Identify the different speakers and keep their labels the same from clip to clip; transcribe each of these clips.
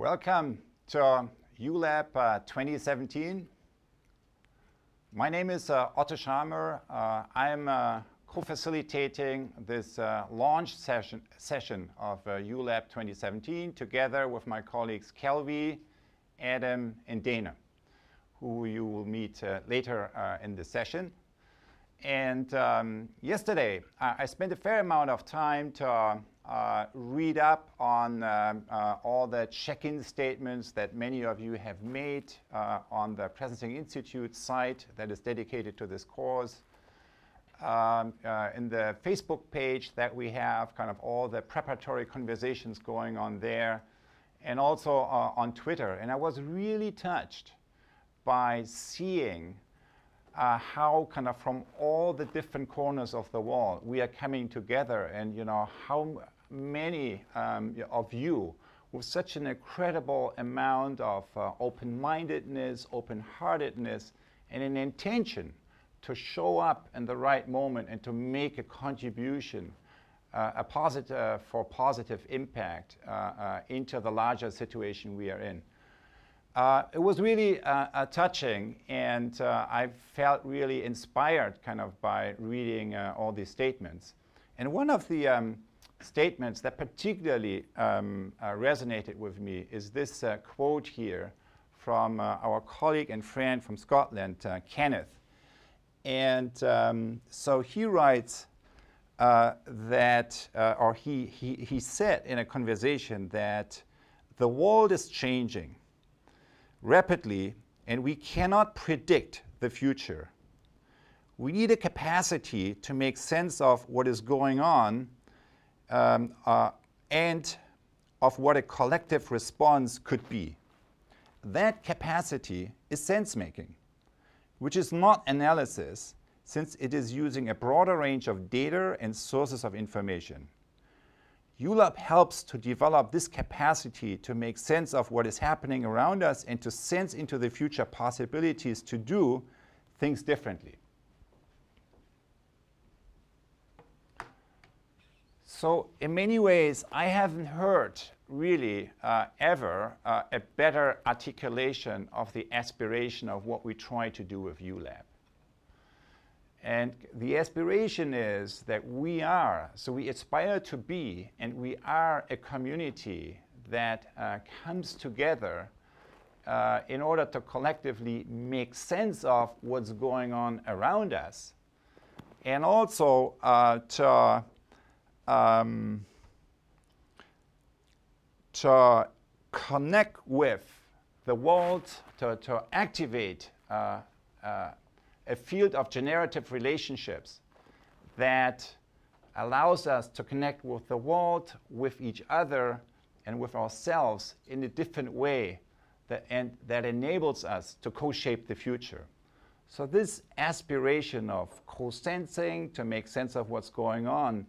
Speaker 1: Welcome to ULab 2017. My name is Otto Scharmer. I'm co-facilitating this launch session of ULab 2017 together with my colleagues Kelvy, Adam, and Dana, who you will meet later in the session. And yesterday, I spent a fair amount of time to read up on all the check-in statements that many of you have made on the Presencing Institute site that is dedicated to this course. In the Facebook page that we have, kind of all the preparatory conversations going on there, and also on Twitter. And I was really touched by seeing how kind of from all the different corners of the world we are coming together, and how many of you with such an incredible amount of open-mindedness, open-heartedness, and an intention to show up in the right moment and to make a contribution, for positive impact into the larger situation we are in. It was really touching, and I felt really inspired kind of by reading all these statements. And one of the statements that particularly resonated with me is this quote here from our colleague and friend from Scotland, Kenneth. And so he writes that, or he said in a conversation that the world is changing rapidly, and we cannot predict the future. We need a capacity to make sense of what is going on and of what a collective response could be. That capacity is sense-making, which is not analysis, since it is using a broader range of data and sources of information. ULab helps to develop this capacity to make sense of what is happening around us and to sense into the future possibilities to do things differently. So in many ways, I haven't heard really ever a better articulation of the aspiration of what we try to do with ULab. And the aspiration is that we aspire to be, and we are a community that comes together in order to collectively make sense of what's going on around us, and also to connect with the world, to activate a field of generative relationships that allows us to connect with the world, with each other, and with ourselves in a different way that enables us to co-shape the future. So this aspiration of co-sensing to make sense of what's going on,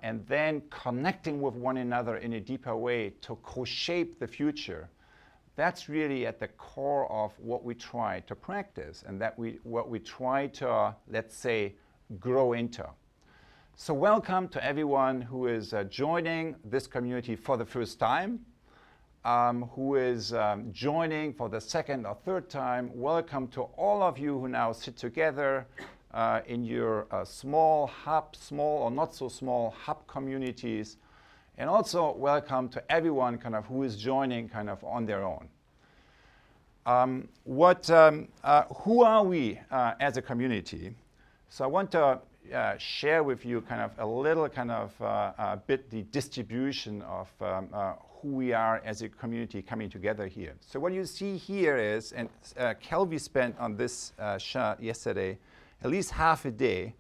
Speaker 1: and then connecting with one another in a deeper way to co-shape the future, that's really at the core of what we try to practice, and what we try to, let's say, grow into. So welcome to everyone who is joining this community for the first time, who is joining for the second or third time. Welcome to all of you who now sit together in your small or not so small hub communities. And also welcome to everyone kind of who is joining kind of on their own. Who are we as a community? So I want to share with you kind of a little kind of bit the distribution of who we are as a community coming together here. So what you see here is, and Kelvy spent on this shot yesterday at least half a day.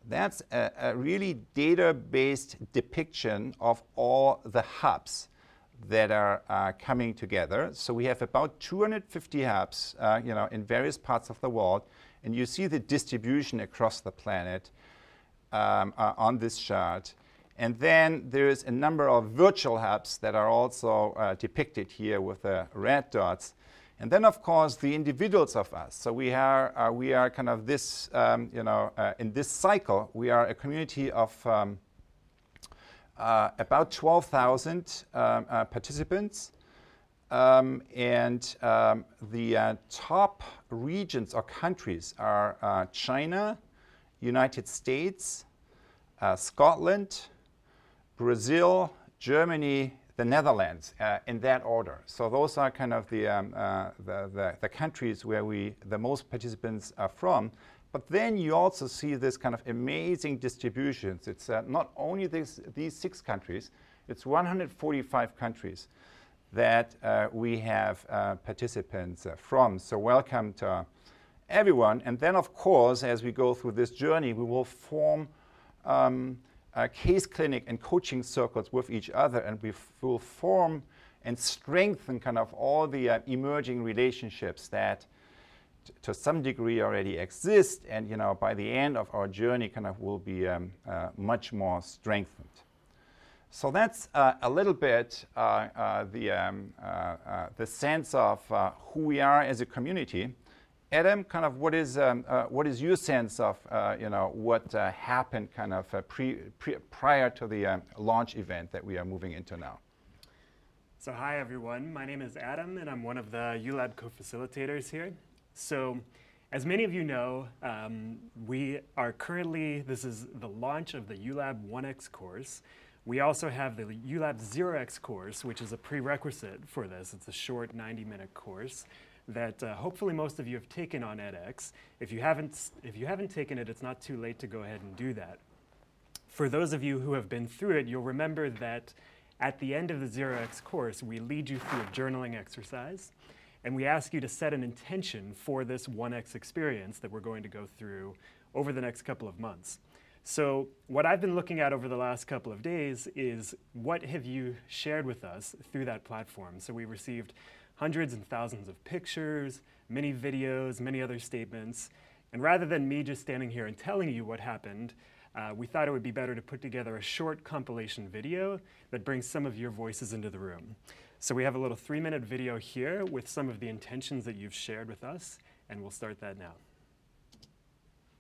Speaker 1: That's a really data-based depiction of all the hubs that are coming together. So we have about 250 hubs in various parts of the world, and you see the distribution across the planet on this chart. And then there's a number of virtual hubs that are also depicted here with the red dots. And then, of course, the individuals of us. So we are kind of this, in this cycle, we are a community of about 12,000 participants. The top regions or countries are China, United States, Scotland, Brazil, Germany, the Netherlands, in that order. So those are kind of the countries where the most participants are from. But then you also see this kind of amazing distributions. It's not only these 6 countries, it's 145 countries that we have participants from. So welcome to everyone. And then, of course, as we go through this journey, we will form case clinic and coaching circles with each other, and we will form and strengthen kind of all the emerging relationships that to some degree already exist, and by the end of our journey kind of will be much more strengthened. So that's a little bit the sense of who we are as a community. Adam, kind of what is your sense of what happened kind of prior to the launch event that we are moving into now?
Speaker 2: So hi everyone, my name is Adam and I'm one of the ULab co-facilitators here. So as many of you know, this is the launch of the ULab 1X course. We also have the ULab 0X course, which is a prerequisite for this. It's a short 90-minute course that hopefully most of you have taken on edX. If you haven't taken it, it's not too late to go ahead and do that. For those of you who have been through it, you'll remember that at the end of the 0X course, we lead you through a journaling exercise, and we ask you to set an intention for this 1X experience that we're going to go through over the next couple of months. So what I've been looking at over the last couple of days is what have you shared with us through that platform. So we received hundreds and thousands of pictures, many videos, many other statements. And rather than me just standing here and telling you what happened, we thought it would be better to put together a short compilation video that brings some of your voices into the room. So we have a little 3-minute video here with some of the intentions that you've shared with us, and we'll start that now.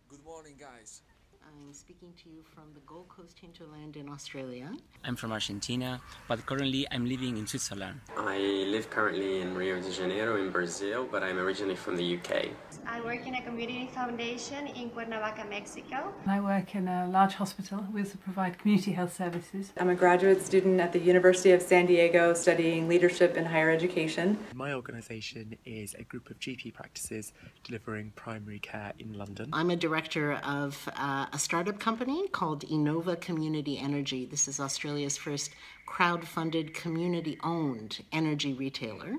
Speaker 3: Good morning, guys.
Speaker 4: I'm speaking to you from the Gold Coast hinterland in Australia.
Speaker 5: I'm from Argentina, but currently I'm living in Switzerland.
Speaker 6: I live currently in Rio de Janeiro in Brazil, but I'm originally from the UK.
Speaker 7: I work in a community foundation in Cuernavaca, Mexico.
Speaker 8: I work in a large hospital. We also provide community health services.
Speaker 9: I'm a graduate student at the University of San Diego studying leadership in higher education.
Speaker 10: My organisation is a group of GP practices delivering primary care in London.
Speaker 4: I'm a director of a startup company called Innova Community Energy. This is Australia's first crowd-funded, community-owned energy retailer.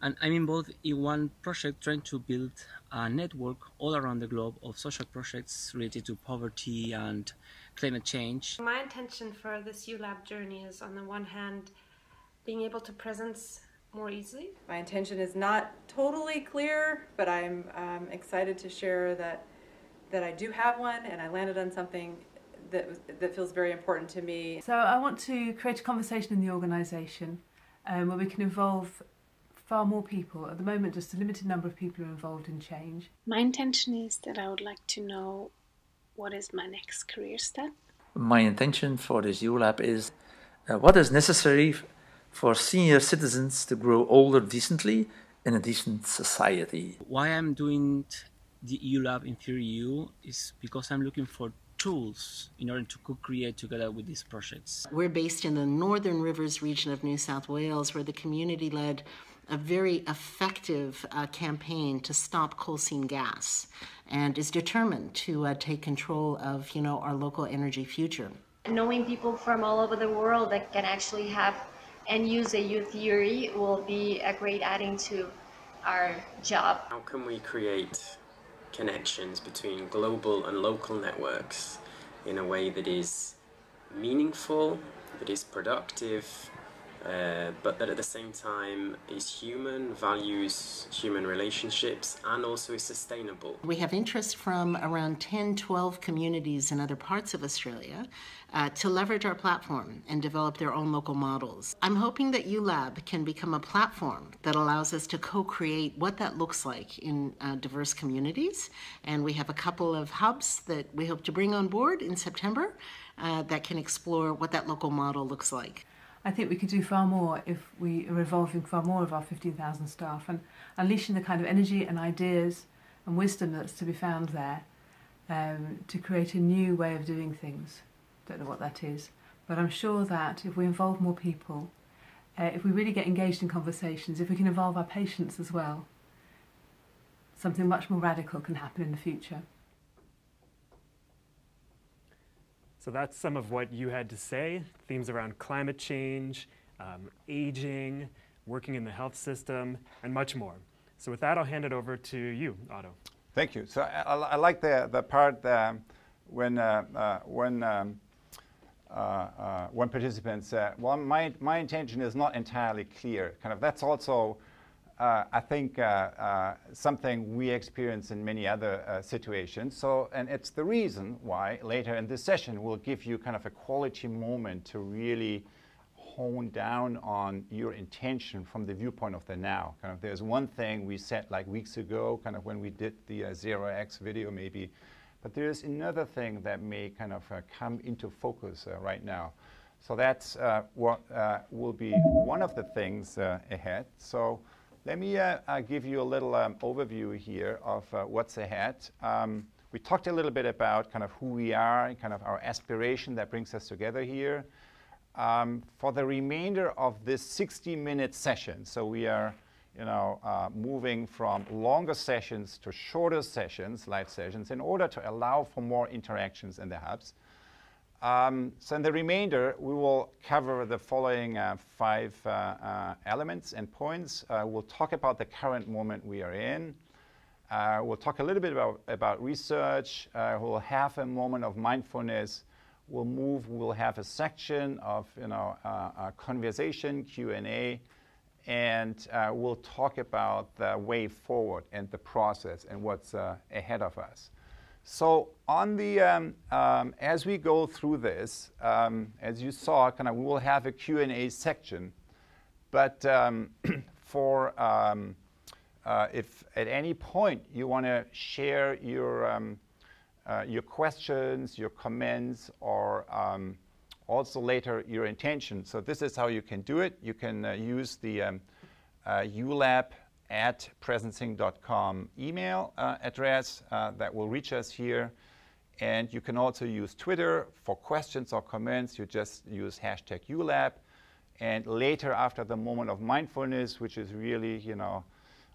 Speaker 5: And I'm involved in one project trying to build a network all around the globe of social projects related to poverty and climate change.
Speaker 11: My intention for this ULab journey is, on the one hand, being able to presence more easily.
Speaker 9: My intention is not totally clear, but I'm excited to share that I do have one, and I landed on something that feels very important to me.
Speaker 8: So I want to create a conversation in the organisation where we can involve far more people. At the moment, just a limited number of people are involved in change.
Speaker 12: My intention is that I would like to know what is my next career step.
Speaker 13: My intention for this ULab is what is necessary for senior citizens to grow older decently in a decent society.
Speaker 5: Why I'm doing the ULab in Theory U is because I'm looking for tools in order to co-create together with these projects.
Speaker 4: We're based in the Northern Rivers region of New South Wales, where the community led a very effective campaign to stop coal seam gas and is determined to take control of, our local energy future.
Speaker 7: Knowing people from all over the world that can actually have and use a U theory will be a great adding to our job.
Speaker 6: How can we create connections between global and local networks in a way that is meaningful, that is productive, but that at the same time is human, values human relationships, and also is sustainable.
Speaker 4: We have interest from around 10, 12 communities in other parts of Australia to leverage our platform and develop their own local models. I'm hoping that ULab can become a platform that allows us to co-create what that looks like in diverse communities. And we have a couple of hubs that we hope to bring on board in September that can explore what that local model looks like.
Speaker 8: I think we could do far more if we are involving far more of our 15,000 staff and unleashing the kind of energy and ideas and wisdom that's to be found there to create a new way of doing things. Don't know what that is, but I'm sure that if we involve more people, if we really get engaged in conversations, if we can involve our patients as well, something much more radical can happen in the future.
Speaker 2: So that's some of what you had to say, themes around climate change, aging, working in the health system, and much more. So with that, I'll hand it over to you, Otto.
Speaker 1: Thank you. So I like the part when participants said, well, my intention is not entirely clear. Kind of that's also, I think, something we experience in many other situations. So, and it's the reason why later in this session we'll give you kind of a quality moment to really hone down on your intention from the viewpoint of the now. Kind of there's one thing we said like weeks ago, kind of when we did the 0x video maybe, but there's another thing that may kind of come into focus right now. So that's what will be one of the things ahead. So let me give you a little overview here of what's ahead. We talked a little bit about kind of who we are and kind of our aspiration that brings us together here. For the remainder of this 60-minute session, so we are moving from longer sessions to shorter sessions, live sessions, in order to allow for more interactions in the hubs. So in the remainder, we will cover the following 5 elements and points. We'll talk about the current moment we are in. We'll talk a little bit about research. We'll have a moment of mindfulness. We'll have a section of a conversation, Q&A, and we'll talk about the way forward and the process and what's ahead of us. So on the as we go through this, as you saw, kind of we will have a Q&A section, but for if at any point you want to share your questions, your comments, or also later your intention. So this is how you can do it. You can use the ulab@presencing.com email address that will reach us here. And you can also use Twitter for questions or comments. You just use #ULAB. And later, after the moment of mindfulness, which is really,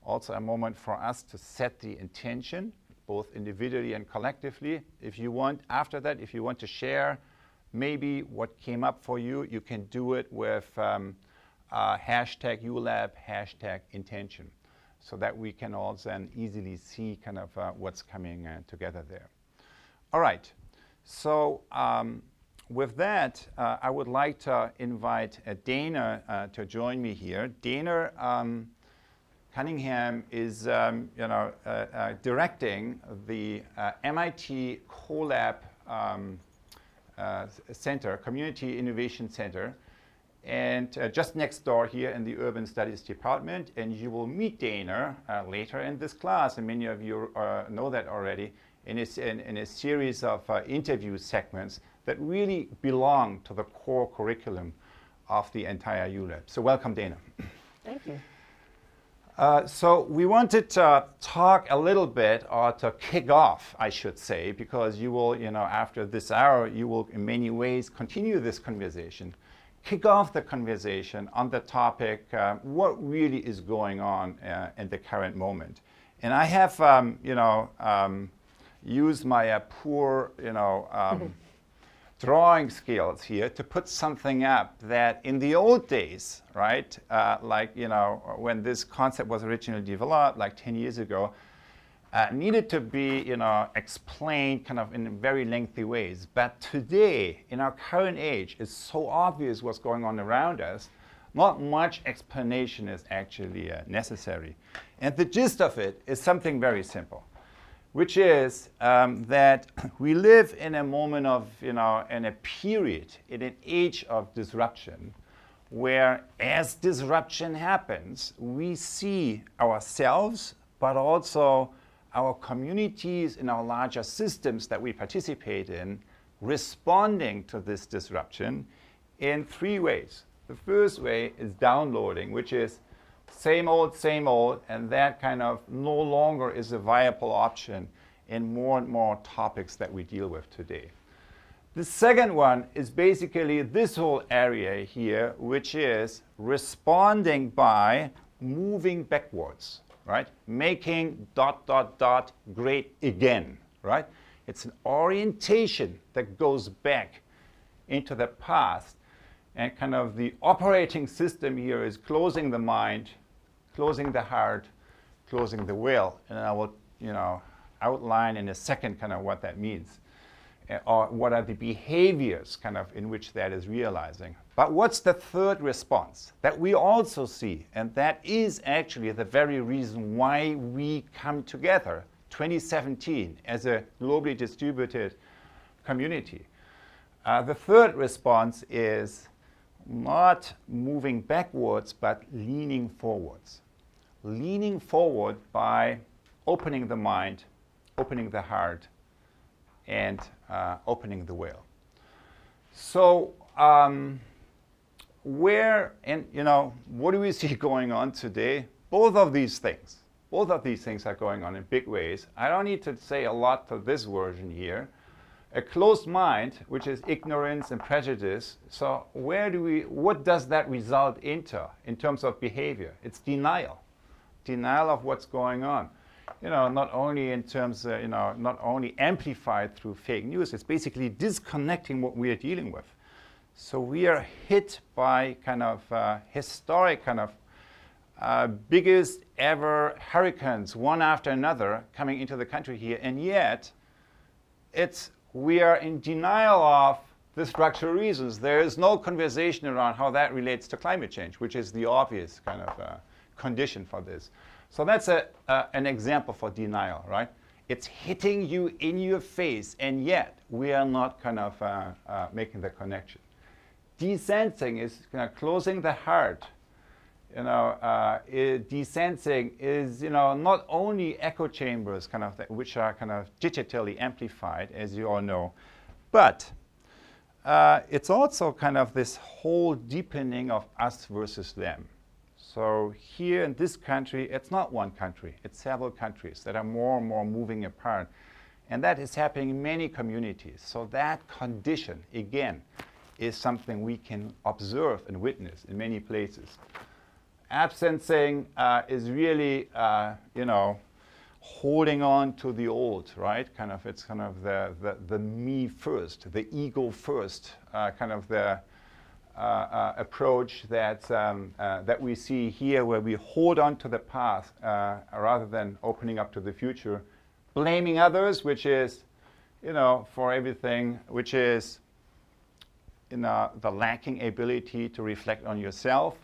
Speaker 1: also a moment for us to set the intention, both individually and collectively. If you want, after that, if you want to share maybe what came up for you, you can do it with #ULAB, #intention, so that we can also then easily see kind of what's coming together there. All right, so with that, I would like to invite Dana to join me here. Dana Cunningham is directing the MIT CoLab Center, Community Innovation Center, and just next door here in the Urban Studies Department. And you will meet Dana later in this class, and many of you know that already, in a series of interview segments that really belong to the core curriculum of the entire ULAB. So welcome, Dana.
Speaker 14: Thank you.
Speaker 1: So we wanted to talk a little bit, or to kick off, I should say, because you will, after this hour, you will in many ways continue this conversation. Kick off the conversation on the topic, what really is going on in the current moment. And I have, used my poor, drawing skills here to put something up that in the old days, right, like, when this concept was originally developed, like 10 years ago, needed to be, explained kind of in very lengthy ways. But today, in our current age, it's so obvious what's going on around us, not much explanation is actually necessary. And the gist of it is something very simple, which is that we live in a moment of, in a period, in an age of disruption, where as disruption happens, we see ourselves, but also our communities and our larger systems that we participate in, responding to this disruption in 3 ways. The first way is downloading, which is same old, and that kind of no longer is a viable option in more and more topics that we deal with today. The second one is basically this whole area here, which is responding by moving backwards, right? Making ... great again, right? It's an orientation that goes back into the past, and kind of the operating system here is closing the mind, closing the heart, closing the will, and I will, outline in a second kind of what that means, or what are the behaviors kind of in which that is realizing. But what's the third response that we also see, and that is actually the very reason why we come together 2017 as a globally distributed community. The third response is not moving backwards, but leaning forwards. Leaning forward by opening the mind, opening the heart, and opening the will. So what do we see going on today? Both of these things are going on in big ways. I don't need to say a lot to this version here. A closed mind, which is ignorance and prejudice. So what does that result into in terms of behavior? It's denial. Denial of what's going on. Not only in terms, not only amplified through fake news, it's basically disconnecting what we are dealing with. So we are hit by kind of historic kind of biggest ever hurricanes, one after another, coming into the country here, and yet we are in denial of the structural reasons. There is no conversation around how that relates to climate change, which is the obvious kind of condition for this. So that's an example for denial, right? It's hitting you in your face, and yet we are not kind of making the connection. Desensing is kind of closing the heart. Desensing is, not only echo chambers kind of which are kind of digitally amplified, as you all know, but it's also kind of this whole deepening of us versus them. So here in this country, it's not one country, it's several countries that are more and more moving apart. And that is happening in many communities. So that condition, again, is something we can observe and witness in many places. Absencing is really, holding on to the old, right? It's kind of the me first, the ego first, kind of the approach that we see here, where we hold on to the past rather than opening up to the future, blaming others, which is, for everything, which is, the lacking ability to reflect on yourself,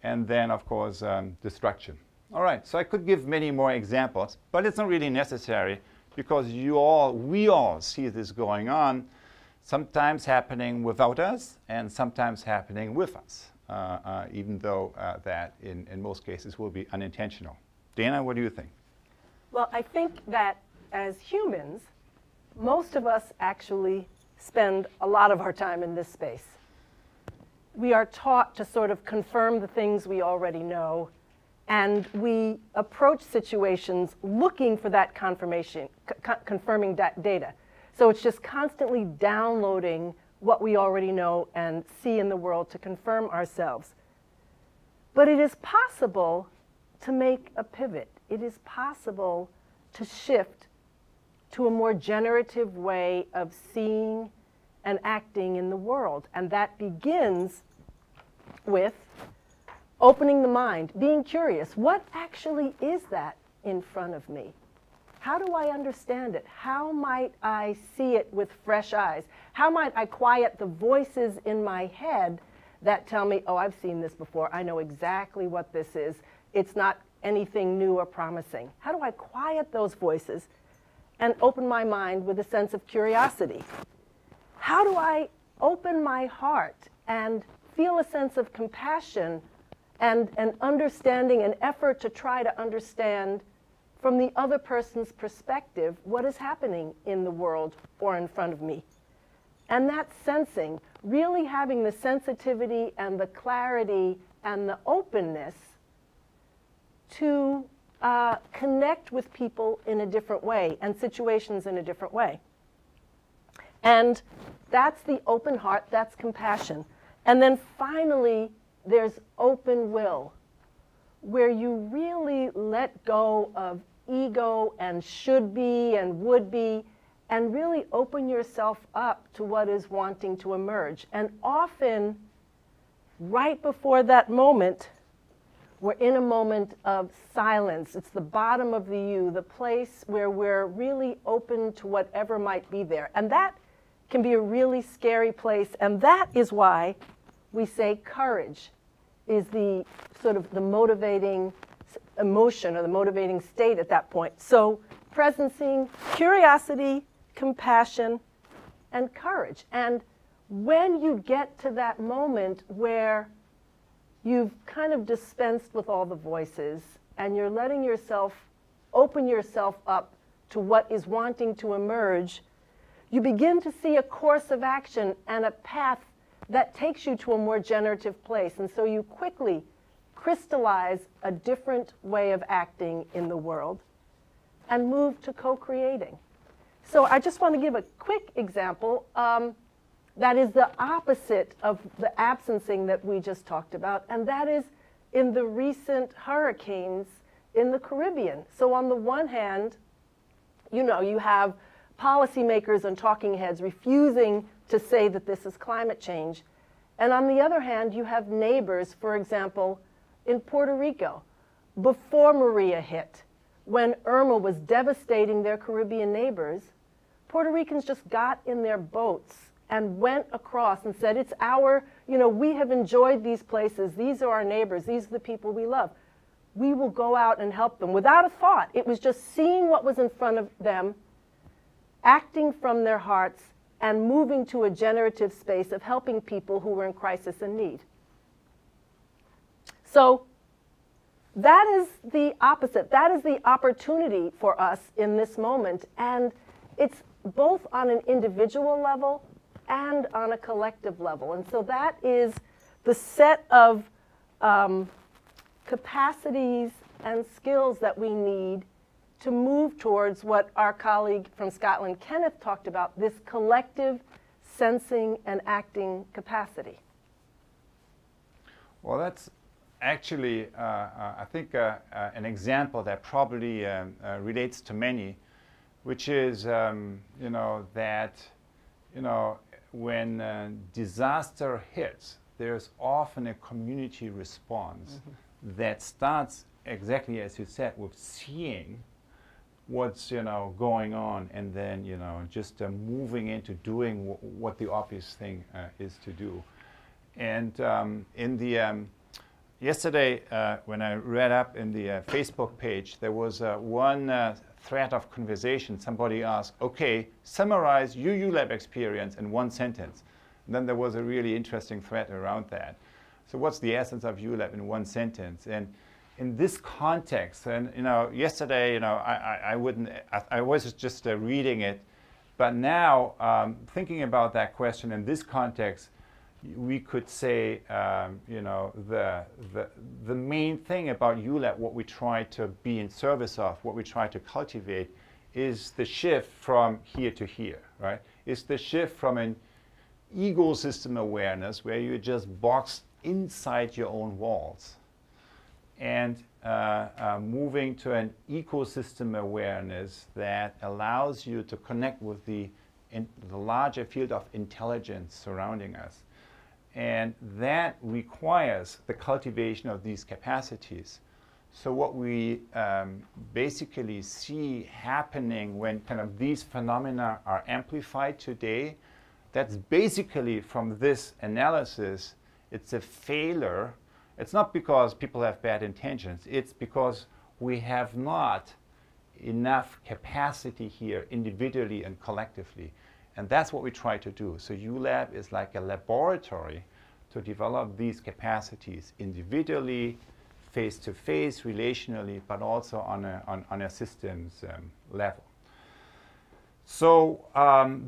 Speaker 1: and then, of course, destruction. All right, so I could give many more examples, but it's not really necessary because we all see this going on, sometimes happening without us and sometimes happening with us, even though that in most cases will be unintentional. Dana, what do you think?
Speaker 14: Well, I think that as humans, most of us actually spend a lot of our time in this space. We are taught to sort of confirm the things we already know, and we approach situations looking for that confirmation, confirming data. So it's just constantly downloading what we already know and see in the world to confirm ourselves. But it is possible to make a pivot. It is possible to shift to a more generative way of seeing and acting in the world. And that begins with opening the mind, being curious. What actually is that in front of me? How do I understand it? How might I see it with fresh eyes? How might I quiet the voices in my head that tell me, oh, I've seen this before. I know exactly what this is. It's not anything new or promising. How do I quiet those voices and open my mind with a sense of curiosity? How do I open my heart and feel a sense of compassion and an understanding, an effort to try to understand from the other person's perspective what is happening in the world or in front of me? And that sensing, really having the sensitivity and the clarity and the openness to connect with people in a different way and situations in a different way. And that's the open heart, that's compassion. And then finally, there's open will, where you really let go of ego and should be and would be, and really open yourself up to what is wanting to emerge. And often, right before that moment, we're in a moment of silence. It's the bottom of the U, the place where we're really open to whatever might be there. And that can be a really scary place. And that is why we say courage is the sort of the motivating emotion or the motivating state at that point. So presencing curiosity, compassion, and courage. And when you get to that moment where you've kind of dispensed with all the voices and you're letting yourself open yourself up to what is wanting to emerge, you begin to see a course of action and a path that takes you to a more generative place. And so you quickly crystallize a different way of acting in the world and move to co-creating. So I just want to give a quick example that is the opposite of the absencing that we just talked about, and that is in the recent hurricanes in the Caribbean. So on the one hand, you know, you have policymakers and talking heads refusing to say that this is climate change. And on the other hand, you have neighbors, for example, in Puerto Rico, before Maria hit, when Irma was devastating their Caribbean neighbors, Puerto Ricans just got in their boats and went across and said, it's our, you know, we have enjoyed these places. These are our neighbors. These are the people we love. We will go out and help them without a thought. It was just seeing what was in front of them, acting from their hearts, and moving to a generative space of helping people who were in crisis and need. So that is the opposite. That is the opportunity for us in this moment. And it's both on an individual level and on a collective level. And so that is the set of capacities and skills that we need to move towards what our colleague from Scotland, Kenneth, talked about, this collective sensing and acting capacity.
Speaker 1: Well, that's actually, I think, an example that probably relates to many, which is, you know, that, you know, when disaster hits, there's often a community response that starts exactly as you said, with seeing what's, you know, going on, and then, you know, just moving into doing what the obvious thing is to do. And in the yesterday, when I read up in the Facebook page, there was one thread of conversation. Somebody asked, okay, summarize your ULab experience in one sentence. And then there was a really interesting thread around that. So what's the essence of ULab in one sentence? And in this context, and you know, yesterday, you know, I was just reading it, but now thinking about that question in this context, we could say, you know, the main thing about ULab, what we try to be in service of, what we try to cultivate, is the shift from here to here, right? It's the shift from an ecosystem awareness where you're just boxed inside your own walls, and moving to an ecosystem awareness that allows you to connect with the larger field of intelligence surrounding us. And that requires the cultivation of these capacities. So what we basically see happening when kind of these phenomena are amplified today, that's basically, from this analysis, it's a failure. It's not because people have bad intentions. It's because we have not enough capacity here individually and collectively. And that's what we try to do. So ULab is like a laboratory to develop these capacities individually, face-to-face, relationally, but also on a systems level. So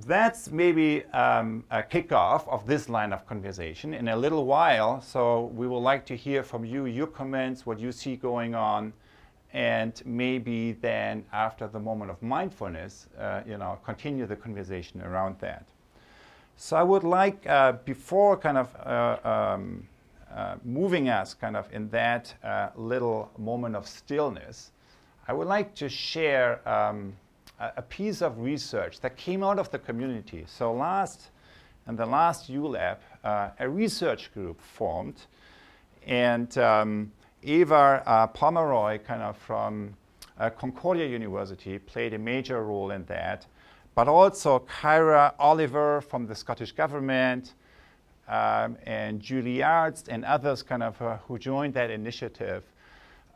Speaker 1: that's maybe a kickoff of this line of conversation. In a little while, so we would like to hear from you, your comments, what you see going on, and maybe then after the moment of mindfulness, continue the conversation around that. So I would like, before kind of moving us kind of in that little moment of stillness, I would like to share a piece of research that came out of the community. So in the last ULab, a research group formed, and Eva Pomeroy, kind of from Concordia University, played a major role in that, but also Kyra Oliver from the Scottish government, and Julie Arzt and others kind of who joined that initiative.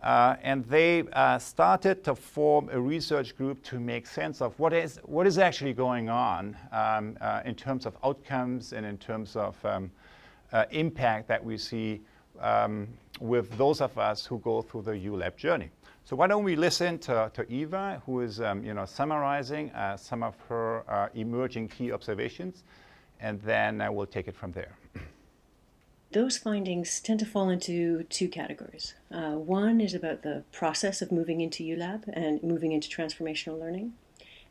Speaker 1: And they started to form a research group to make sense of what is actually going on in terms of outcomes and in terms of impact that we see with those of us who go through the ULab journey. So why don't we listen to Eva, who is summarizing some of her emerging key observations, and then we'll take it from there.
Speaker 15: Those findings tend to fall into two categories. One is about the process of moving into ULab and moving into transformational learning,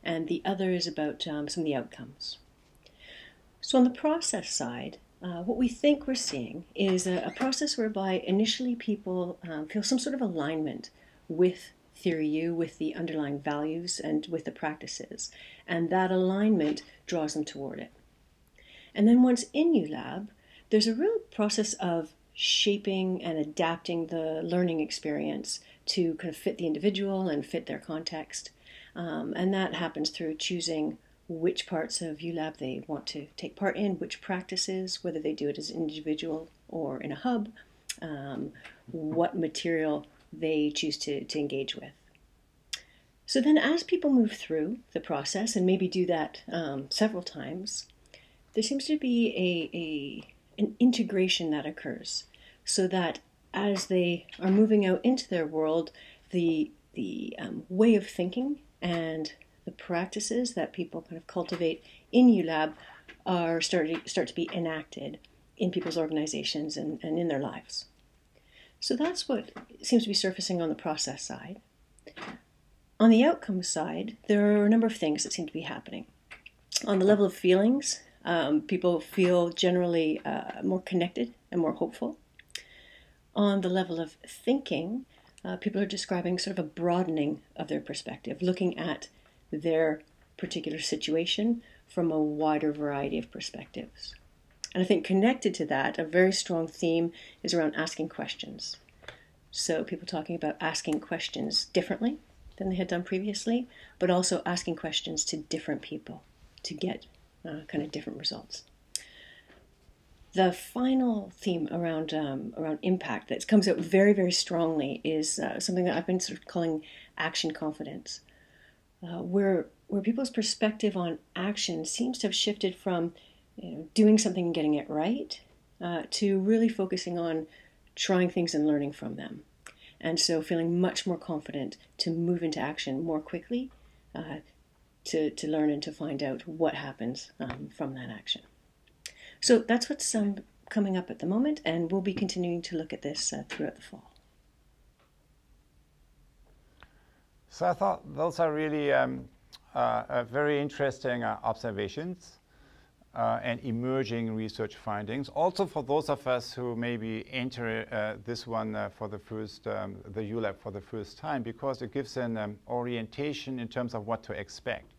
Speaker 15: and the other is about some of the outcomes. So on the process side, what we think we're seeing is a process whereby initially people feel some sort of alignment with Theory U, with the underlying values and with the practices, and that alignment draws them toward it. And then once in ULab, there's a real process of shaping and adapting the learning experience to kind of fit the individual and fit their context. And that happens through choosing which parts of ULab they want to take part in, which practices, whether they do it as an individual or in a hub, what material they choose to engage with. So then as people move through the process, and maybe do that several times, there seems to be an integration that occurs, so that as they are moving out into their world, the way of thinking and the practices that people kind of cultivate in ULab are start to be enacted in people's organizations and in their lives. So that's what seems to be surfacing on the process side. On the outcome side, there are a number of things that seem to be happening. On the level of feelings, people feel generally more connected and more hopeful. On the level of thinking, people are describing sort of a broadening of their perspective, looking at their particular situation from a wider variety of perspectives. And I think connected to that, a very strong theme is around asking questions. So people talking about asking questions differently than they had done previously, but also asking questions to different people to get kind of different results. The final theme around impact that comes out very, very strongly is something that I've been sort of calling action confidence, where people's perspective on action seems to have shifted from doing something and getting it right to really focusing on trying things and learning from them. And so feeling much more confident to move into action more quickly, to learn and to find out what happens from that action. So that's what's coming up at the moment, and we'll be continuing to look at this throughout the fall.
Speaker 1: So I thought those are really very interesting observations and emerging research findings. Also for those of us who maybe enter this one for the first, the ULab for the first time, because it gives an orientation in terms of what to expect.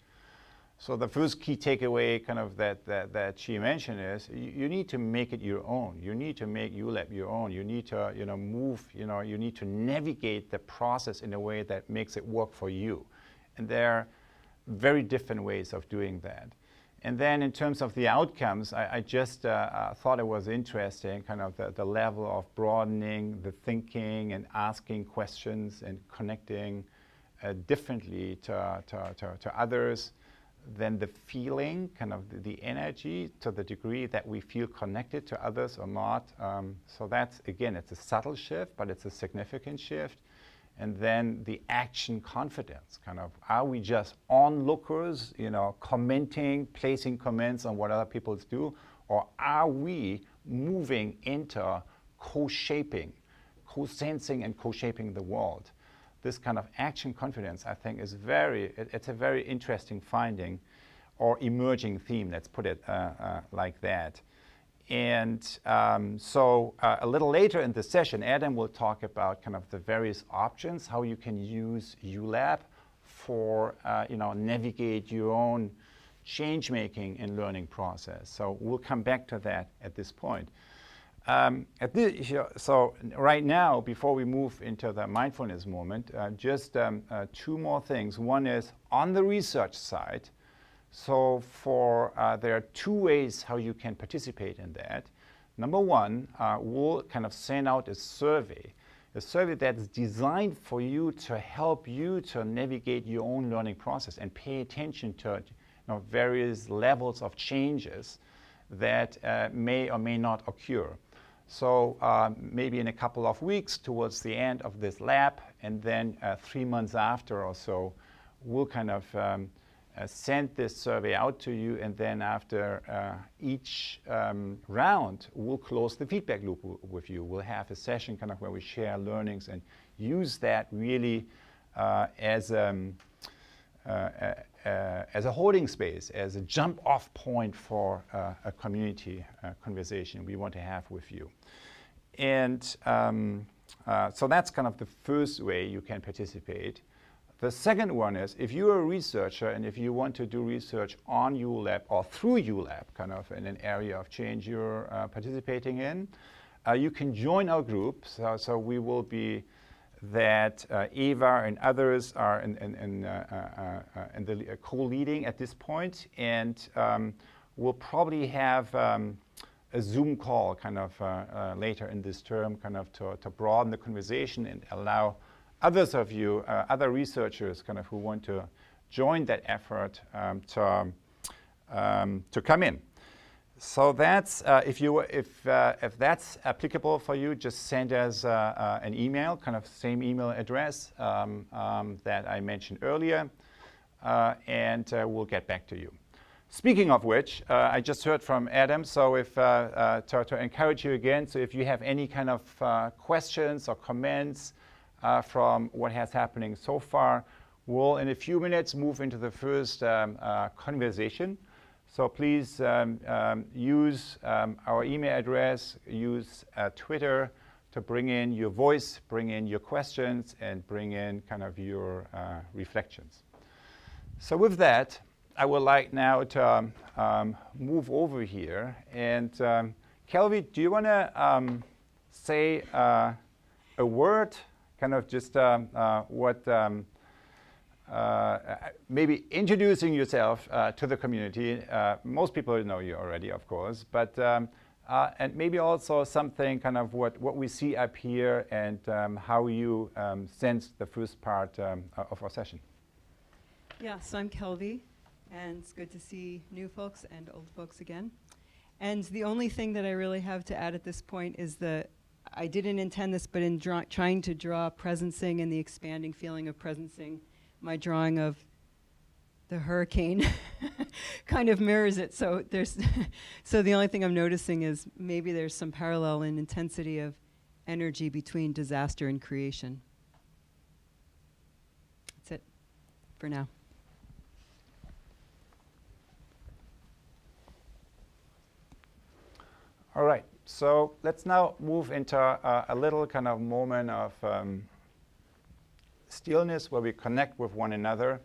Speaker 1: So the first key takeaway kind of that she mentioned is you need to make it your own. You need to make ULab your own. You need to move, you need to navigate the process in a way that makes it work for you. And there are very different ways of doing that. And then in terms of the outcomes, I just thought it was interesting, kind of the level of broadening the thinking and asking questions and connecting differently to others. Then the feeling, kind of the energy, to the degree that we feel connected to others or not. So that's, again, it's a subtle shift, but it's a significant shift. and then the action confidence, kind of, are we just onlookers, commenting, placing comments on what other people do, or are we moving into co-shaping, co-sensing and co-shaping the world? This kind of action confidence, I think, is it's a very interesting finding or emerging theme, let's put it like that. And so a little later in the session, Adam will talk about kind of the various options, how you can use ULab for, navigate your own change-making and learning process. So we'll come back to that at this point. So right now, before we move into the mindfulness moment, just two more things. One is on the research side. So there are two ways how you can participate in that. Number one, we'll kind of send out a survey that's designed for you to help you to navigate your own learning process and pay attention to various levels of changes that may or may not occur. So maybe in a couple of weeks towards the end of this lab, and then 3 months after or so, we'll kind of send this survey out to you, and then after each round, we'll close the feedback loop with you. We'll have a session kind of where we share learnings and use that really as a holding space, as a jump-off point for a community conversation we want to have with you. And so that's kind of the first way you can participate. The second one is, if you're a researcher and if you want to do research on ULab or through ULab, kind of in an area of change you're participating in, you can join our group. So we will be that Eva and others are in the co-leading at this point, and we'll probably have a Zoom call kind of later in this term, kind of to broaden the conversation and allow others of you, other researchers kind of who want to join that effort to come in. So that's, if that's applicable for you, just send us an email, kind of same email address that I mentioned earlier, and we'll get back to you. Speaking of which, I just heard from Adam, so if to encourage you again, so if you have any kind of questions or comments from what has happening so far, we'll in a few minutes move into the first conversation. So please use our email address, use Twitter to bring in your voice, bring in your questions, and bring in kind of your reflections. So with that, I would like now to move over here. And Kelvin, do you want to say a word, kind of just maybe introducing yourself to the community. Most people know you already, of course, but and maybe also something kind of what we see up here and how you sense the first part of our session.
Speaker 16: Yeah, so I'm Kelvin, and it's good to see new folks and old folks again. And the only thing that I really have to add at this point is I didn't intend this, but in trying to draw presencing and the expanding feeling of presencing, my drawing of the hurricane kind of mirrors it. So so the only thing I'm noticing is maybe there's some parallel in intensity of energy between disaster and creation. That's it for now.
Speaker 1: All right, so let's now move into a little kind of moment of stillness where we connect with one another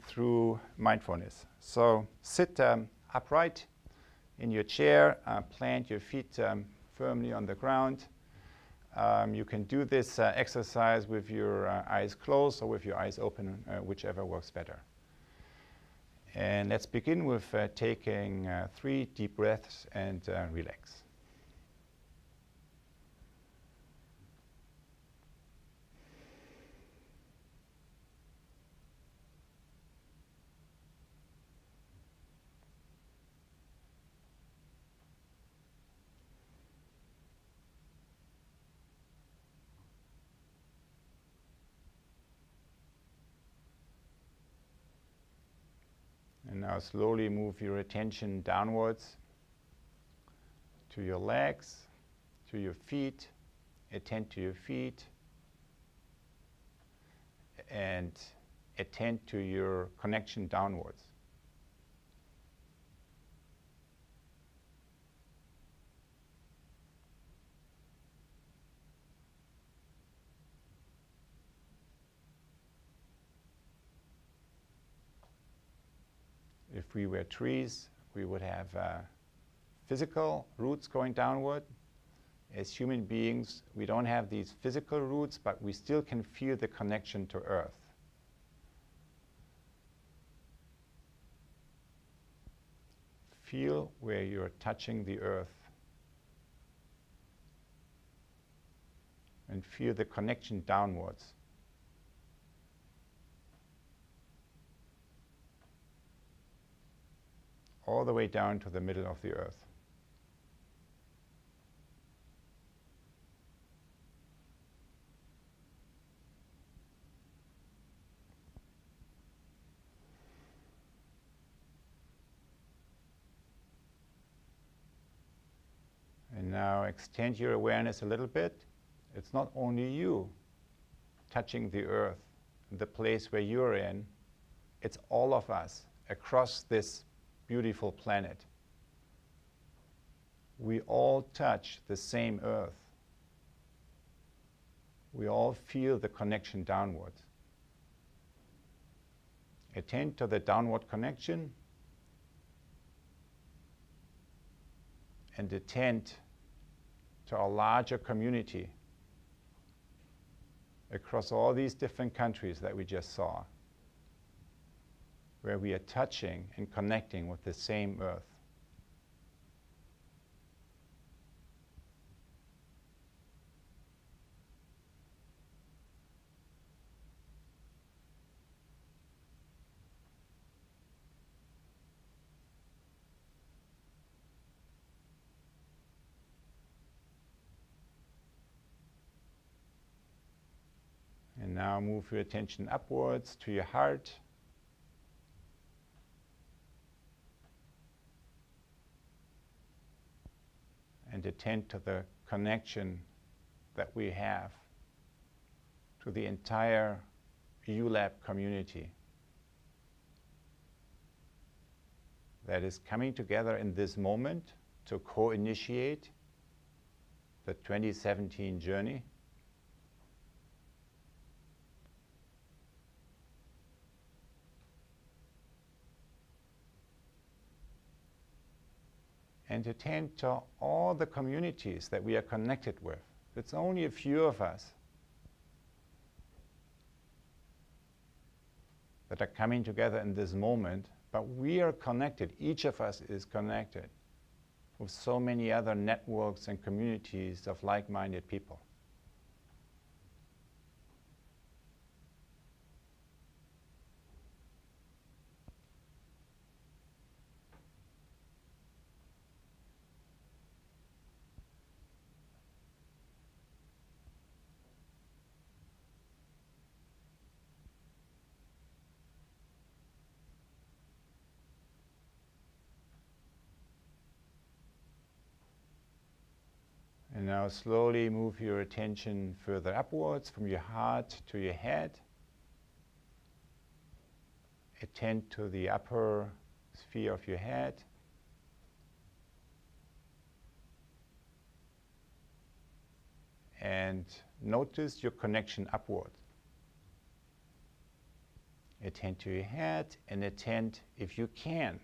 Speaker 1: through mindfulness. So sit upright in your chair, plant your feet firmly on the ground. You can do this exercise with your eyes closed or with your eyes open, whichever works better. And let's begin with taking 3 deep breaths and relax. And now slowly move your attention downwards to your legs, to your feet. Attend to your feet. And attend to your connection downwards. If we were trees, we would have physical roots going downward. As human beings, we don't have these physical roots, but we still can feel the connection to Earth. Feel where you're touching the Earth. And feel the connection downwards. All the way down to the middle of the Earth. And now extend your awareness a little bit. It's not only you touching the Earth, the place where you're in. It's all of us across this beautiful planet. We all touch the same Earth. We all feel the connection downwards. Attend to the downward connection and attend to a larger community across all these different countries that we just saw, where we are touching and connecting with the same Earth. And now move your attention upwards to your heart. And attend to the connection that we have to the entire ULAB community that is coming together in this moment to co-initiate the 2017 journey. And attend to all the communities that we are connected with. It's only a few of us that are coming together in this moment, but we are connected. Each of us is connected with so many other networks and communities of like-minded people. And now slowly move your attention further upwards from your heart to your head. Attend to the upper sphere of your head. And notice your connection upward. Attend to your head and attend, if you can,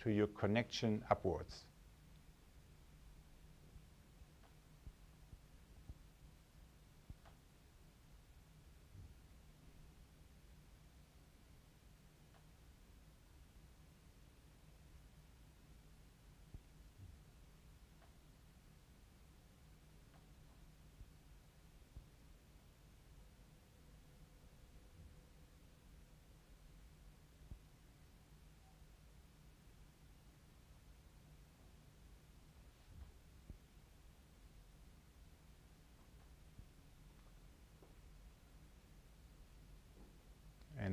Speaker 1: to your connection upwards.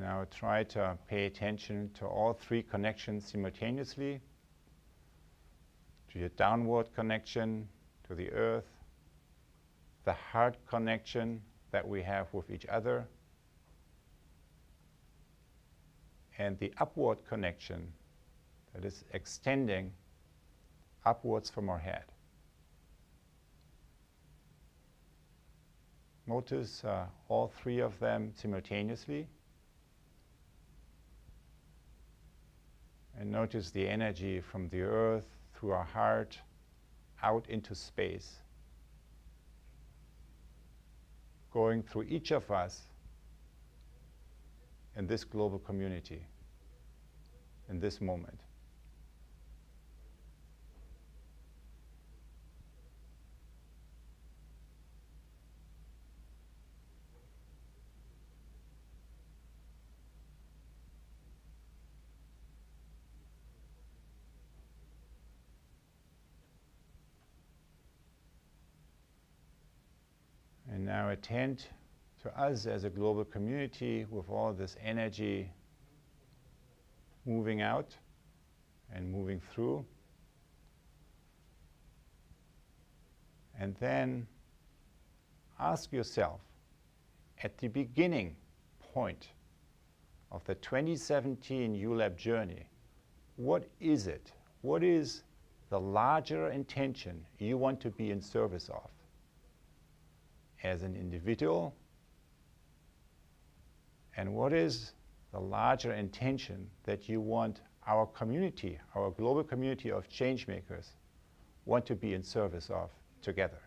Speaker 1: now try to pay attention to all three connections simultaneously, to your downward connection to the earth, the heart connection that we have with each other, and the upward connection that is extending upwards from our head. Notice all three of them simultaneously. And notice the energy from the earth through our heart out into space, going through each of us in this global community, in this moment. And now attend to us as a global community with all this energy moving out and moving through. And then ask yourself, at the beginning point of the 2017 ULAB journey, what is it? What is the larger intention you want to be in service of? As an individual, and what is the larger intention that you want our community, our global community of change makers, want to be in service of together?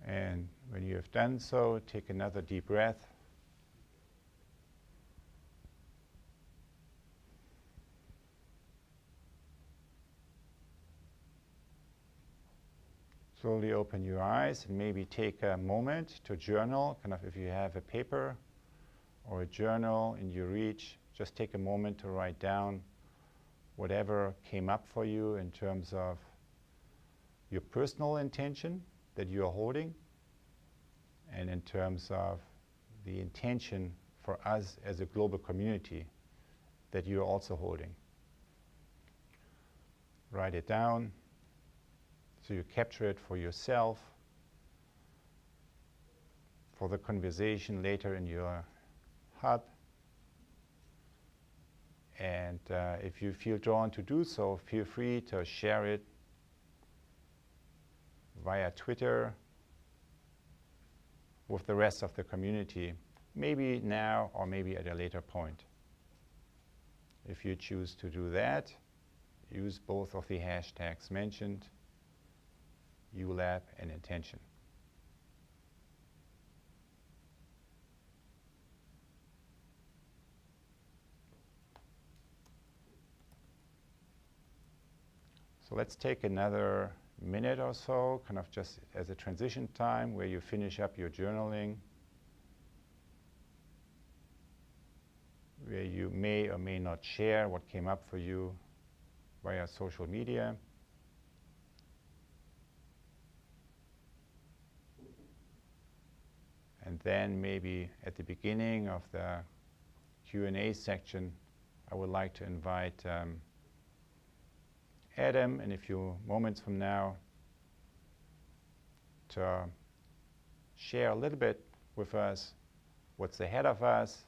Speaker 1: And when you have done so, take another deep breath. Slowly open your eyes and maybe take a moment to journal, kind of if you have a paper or a journal in your reach, just take a moment to write down whatever came up for you in terms of your personal intention that you are holding, and in terms of the intention for us as a global community that you are also holding. Write it down so you capture it for yourself, for the conversation later in your hub. And if you feel drawn to do so, feel free to share it via Twitter with the rest of the community, maybe now or maybe at a later point. If you choose to do that, use both of the hashtags mentioned, ULAB and intention. So let's take another minute or so, kind of just as a transition time where you finish up your journaling, where you may or may not share what came up for you via social media. And then maybe at the beginning of the Q&A section, I would like to invite Adam in a few moments from now to share a little bit with us what's ahead of us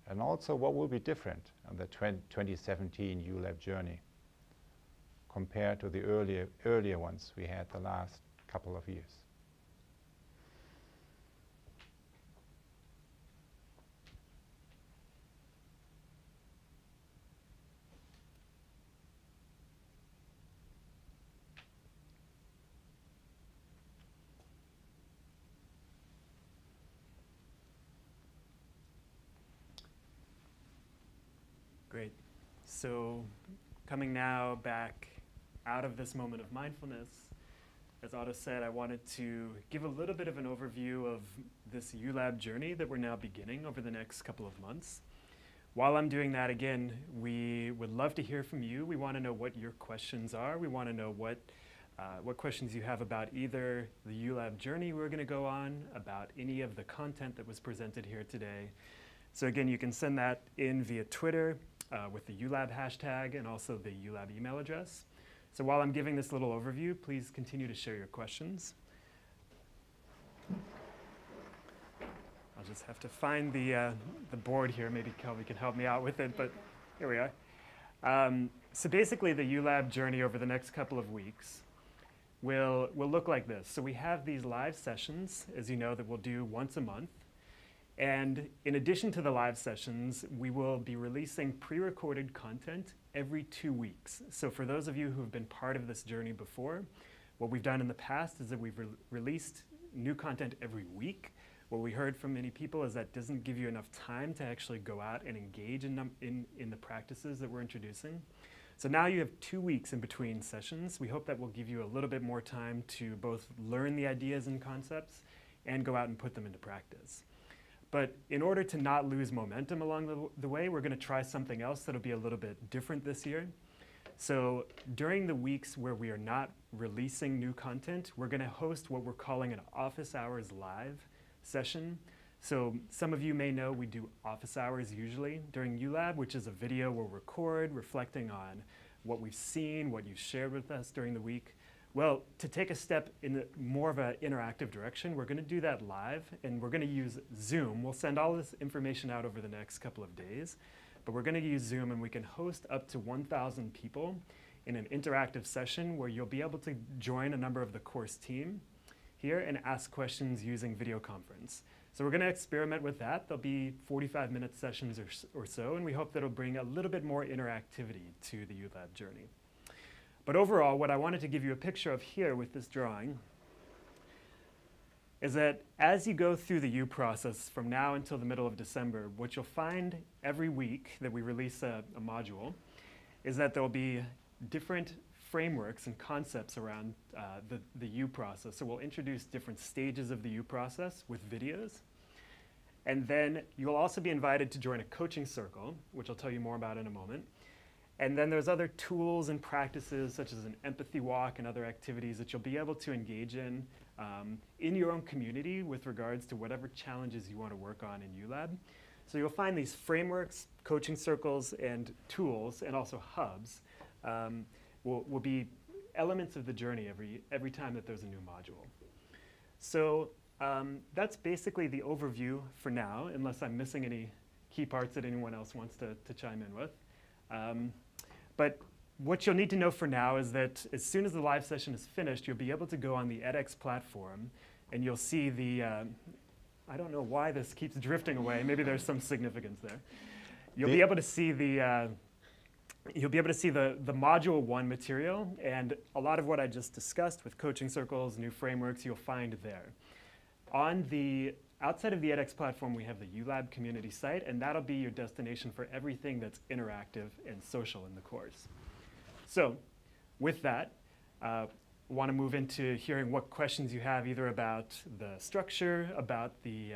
Speaker 1: and also what will be different on the 2017 ULAB journey compared to the earlier ones we had the last couple of years.
Speaker 2: Great. So coming now back out of this moment of mindfulness, as Otto said, I wanted to give a little bit of an overview of this ULab journey that we're now beginning over the next couple of months. While I'm doing that, again, we would love to hear from you. We want to know what your questions are. We want to know what questions you have about either the ULab journey we're going to go on, about any of the content that was presented here today. So again, you can send that in via Twitter with the ULab hashtag and also the ULab email address. So while I'm giving this little overview, please continue to share your questions. I'll just have to find the board here. Maybe Kelvin can help me out with it, but here we are. So basically, the ULab journey over the next couple of weeks will look like this. So we have these live sessions, as you know, that we'll do once a month. And in addition to the live sessions, we will be releasing pre-recorded content every 2 weeks. So for those of you who have been part of this journey before, what we've done in the past is that we've released new content every week. What we heard from many people is that doesn't give you enough time to actually go out and engage in the practices that we're introducing. So now you have 2 weeks in between sessions. We hope that will give you a little bit more time to both learn the ideas and concepts and go out and put them into practice. But in order to not lose momentum along the way, we're going to try something else that'll be a little bit different this year. So during the weeks where we are not releasing new content, we're going to host what we're calling an office hours live session. So some of you may know we do office hours usually during ULab, which is a video we'll record reflecting on what we've seen, what you've shared with us during the week. Well, to take a step in more of an interactive direction, we're going to do that live, and we're going to use Zoom. We'll send all this information out over the next couple of days, but we're going to use Zoom, and we can host up to 1,000 people in an interactive session where you'll be able to join a number of the course team here and ask questions using video conference. So we're going to experiment with that. There'll be 45-minute sessions or so, and we hope that'll bring a little bit more interactivity to the ULab journey. But overall, what I wanted to give you a picture of here with this drawing is that as you go through the U process from now until the middle of December, what you'll find every week that we release a module is that there'll be different frameworks and concepts around the U process. So we'll introduce different stages of the U process with videos. And then you'll also be invited to join a coaching circle, which I'll tell you more about in a moment. And then there's other tools and practices such as an empathy walk and other activities that you'll be able to engage in your own community with regards to whatever challenges you want to work on in ULab. So you'll find these frameworks, coaching circles, and tools, and also hubs will be elements of the journey every time that there's a new module. So that's basically the overview for now, unless I'm missing any key parts that anyone else wants to chime in with. But what you'll need to know for now is that as soon as the live session is finished, you'll be able to go on the edX platform, and you'll see the, I don't know why this keeps drifting away. Maybe there's some significance there. You'll be able to see the Module 1 material, and a lot of what I just discussed with coaching circles, new frameworks, you'll find there. Outside of the edX platform, we have the ULab community site, and that'll be your destination for everything that's interactive and social in the course. So with that, I want to move into hearing what questions you have either about the structure, about the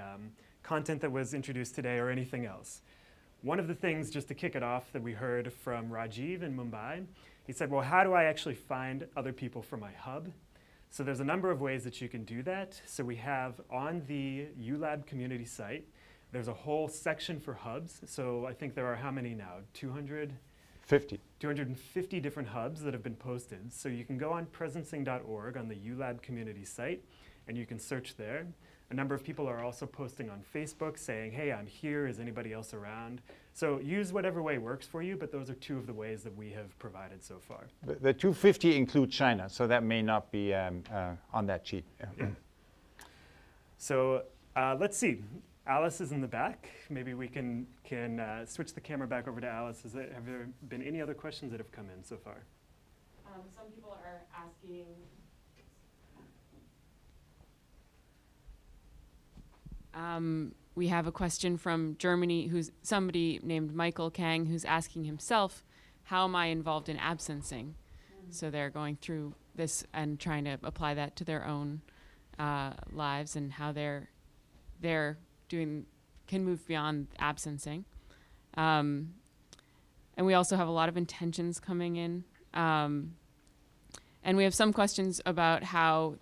Speaker 2: content that was introduced today, or anything else. One of the things, just to kick it off, that we heard from Rajiv in Mumbai, he said, well, how do I actually find other people for my hub? So there's a number of ways that you can do that. So we have on the ULab community site, there's a whole section for hubs. So I think there are how many now? 250 different hubs that have been posted. So you can go on presencing.org on the ULab community site, and you can search there. A number of people are also posting on Facebook saying, hey, I'm here, is anybody else around? So use whatever way works for you, but those are two of the ways that we have provided so far.
Speaker 1: The 250 include China, so that may not be on that sheet.
Speaker 2: Yeah. So let's see. Alice is in the back. Maybe we can switch the camera back over to Alice. Have there been any other questions that have come in so far?
Speaker 17: Some people are asking, we have a question from Germany, who's somebody named Michael Kang, who's asking himself, how am I involved in absencing? So they're going through this and trying to apply that to their own lives and how they're doing, can move beyond absencing. And we also have a lot of intentions coming in. And we have some questions about how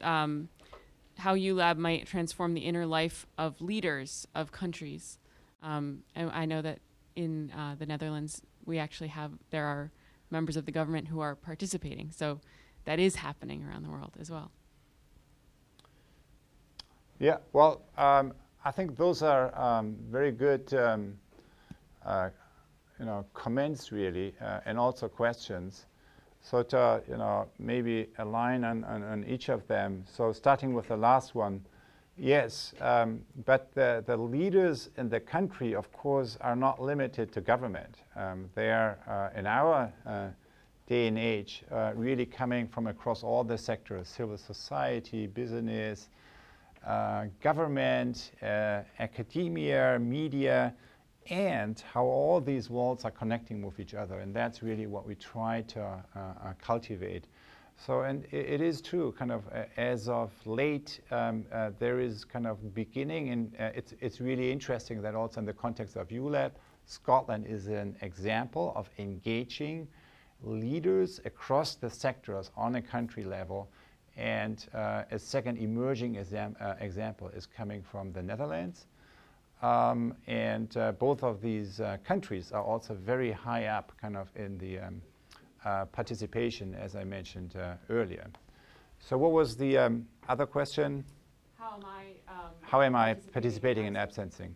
Speaker 17: ULab might transform the inner life of leaders of countries. And I know that in the Netherlands, there are members of the government who are participating. So that is happening around the world as well.
Speaker 1: Yeah, well, I think those are very good comments, really, and also questions. So to maybe align on each of them. So starting with the last one, yes, but the leaders in the country, of course, are not limited to government. They are, in our day and age, really coming from across all the sectors: civil society, business, government, academia, media, and how all these worlds are connecting with each other. And that's really what we try to cultivate. So, and it is true, kind of as of late, there is kind of beginning, and it's really interesting that also in the context of ULab, Scotland is an example of engaging leaders across the sectors on a country level. And a second emerging example is coming from the Netherlands. And both of these countries are also very high up kind of in the participation, as I mentioned earlier. So what was the other question? How am I participating in absencing?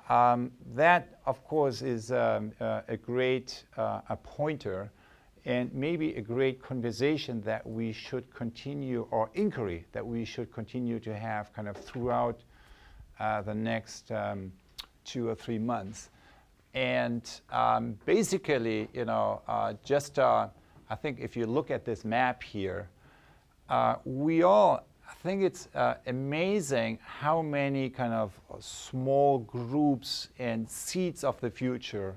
Speaker 1: That, of course, is a great pointer and maybe a great conversation that we should continue, or inquiry that we should continue to have kind of throughout the next 2 or 3 months. And basically, I think if you look at this map here, I think it's amazing how many kind of small groups and seeds of the future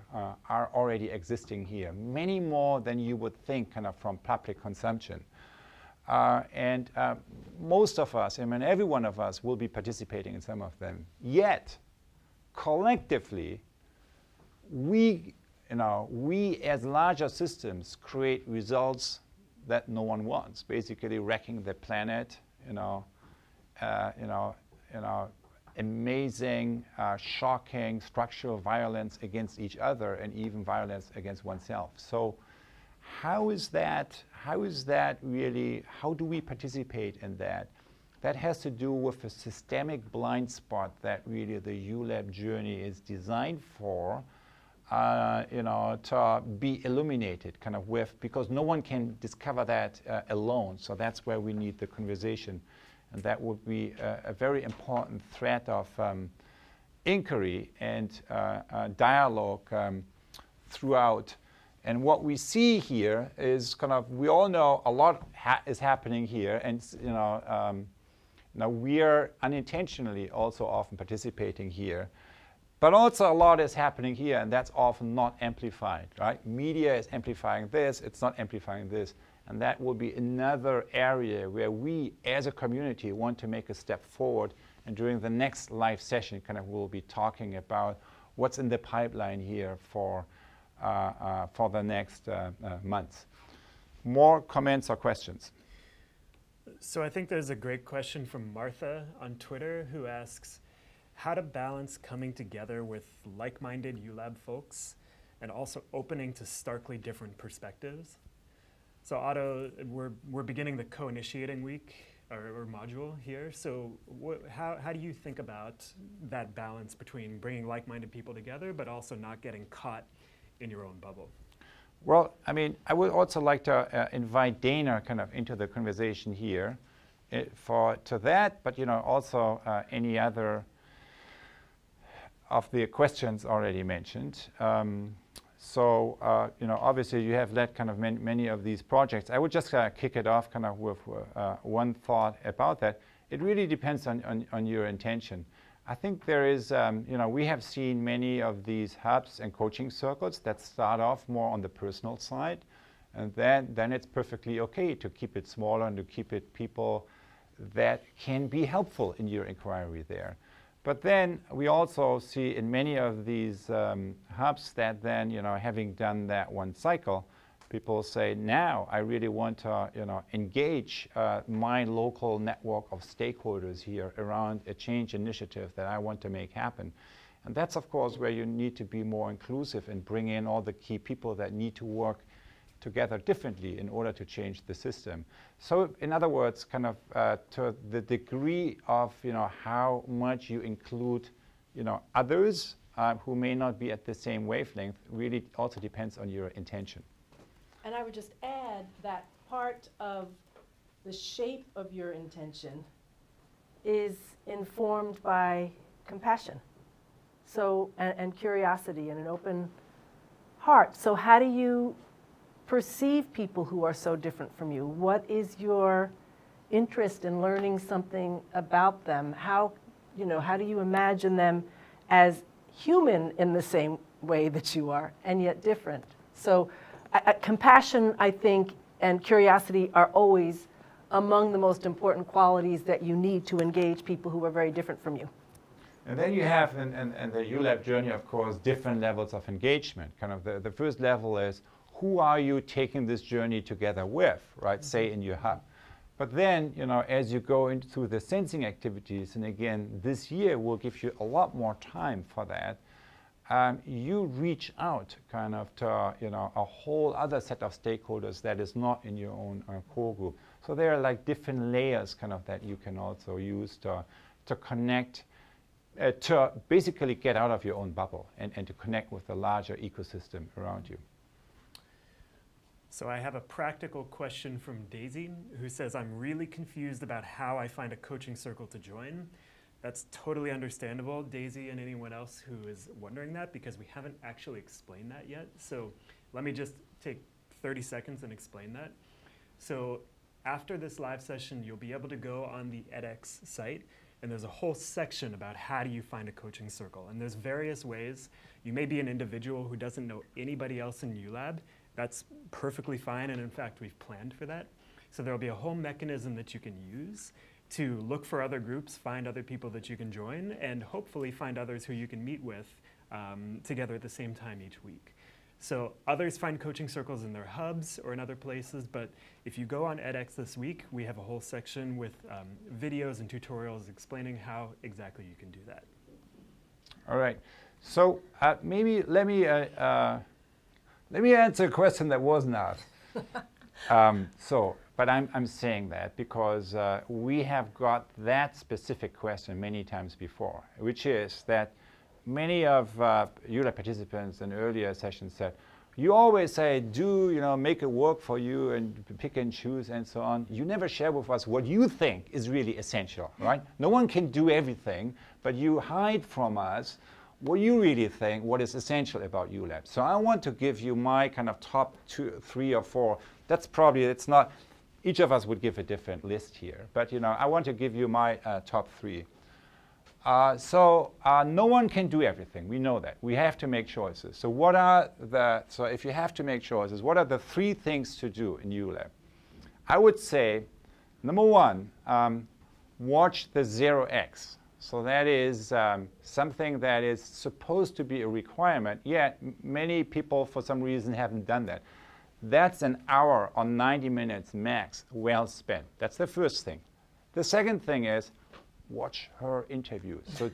Speaker 1: are already existing here. Many more than you would think kind of from public consumption. And most of us, I mean, every one of us will be participating in some of them. Yet, collectively, we as larger systems create results that no one wants, basically wrecking the planet, amazing, shocking structural violence against each other, and even violence against oneself. So how is that really, how do we participate in that? That has to do with a systemic blind spot that really the ULab journey is designed for, to be illuminated kind of with, because no one can discover that alone. So that's where we need the conversation. And that would be a very important thread of inquiry and dialogue throughout. And what we see here is kind of, we all know a lot is happening here, and now we are unintentionally also often participating here. But also a lot is happening here, and that's often not amplified, right? Media is amplifying this, it's not amplifying this. And that will be another area where we, as a community, want to make a step forward. And during the next live session, kind of we'll be talking about what's in the pipeline here for the next months. More comments or questions?
Speaker 2: So I think there's a great question from Martha on Twitter who asks, how to balance coming together with like-minded ULab folks and also opening to starkly different perspectives. So Otto, we're beginning the co-initiating week or module here. So how do you think about that balance between bringing like-minded people together but also not getting caught in your own bubble?
Speaker 1: Well, I mean, I would also like to invite Dana kind of into the conversation here to that, but also any other of the questions already mentioned. So obviously you have led kind of many of these projects. I would just kick it off kind of with one thought about that. It really depends on your intention. I think there is, we have seen many of these hubs and coaching circles that start off more on the personal side, and then it's perfectly okay to keep it smaller and to keep it people that can be helpful in your inquiry there. But then we also see in many of these hubs that then, having done that one cycle, people say, now I really want to, engage my local network of stakeholders here around a change initiative that I want to make happen. And that's, of course, where you need to be more inclusive and bring in all the key people that need to work together differently in order to change the system. So, in other words, kind of to the degree of, how much you include, others who may not be at the same wavelength really also depends on your intention.
Speaker 14: And I would just add that part of the shape of your intention is informed by compassion, so and curiosity and an open heart. So how do you perceive people who are so different from you? What is your interest in learning something about them? How do you imagine them as human in the same way that you are and yet different? So compassion, I think, and curiosity are always among the most important qualities that you need to engage people who are very different from you.
Speaker 1: And then you have, in the ULab journey, of course, different levels of engagement. Kind of the first level is, who are you taking this journey together with, right? Say in your hub. But then, as you go into the sensing activities, and again, this year will give you a lot more time for that, you reach out kind of to a whole other set of stakeholders that is not in your own core group. So there are like different layers kind of that you can also use to connect, to basically get out of your own bubble and to connect with the larger ecosystem around you.
Speaker 2: So I have a practical question from Daisy, who says, I'm really confused about how I find a coaching circle to join. That's totally understandable, Daisy, and anyone else who is wondering that, because we haven't actually explained that yet. So let me just take 30 seconds and explain that. So after this live session, you'll be able to go on the edX site, and there's a whole section about how do you find a coaching circle. And there's various ways. You may be an individual who doesn't know anybody else in ULab. That's perfectly fine, and in fact, we've planned for that. So there'll be a whole mechanism that you can use to look for other groups, find other people that you can join, and hopefully find others who you can meet with together at the same time each week. So others find coaching circles in their hubs or in other places, but if you go on edX this week, we have a whole section with videos and tutorials explaining how exactly you can do that.
Speaker 1: All right. So maybe let me answer a question that wasn't asked. But I'm saying that because we have got that specific question many times before, which is that many of ULab participants in earlier sessions said, you always say, make it work for you and pick and choose and so on. You never share with us what you think is really essential, right? No one can do everything, but you hide from us what you really think, what is essential about ULab. So I want to give you my kind of top 2, 3, or 4. It's not, each of us would give a different list here, but I want to give you my top 3. No one can do everything. We know that. We have to make choices. So if you have to make choices, what are the 3 things to do in ULab? I would say, number 1, watch the 0x. So that is something that is supposed to be a requirement, yet many people for some reason haven't done that. That's an hour or 90 minutes max well spent. That's the first thing. The second thing is watch her interviews. So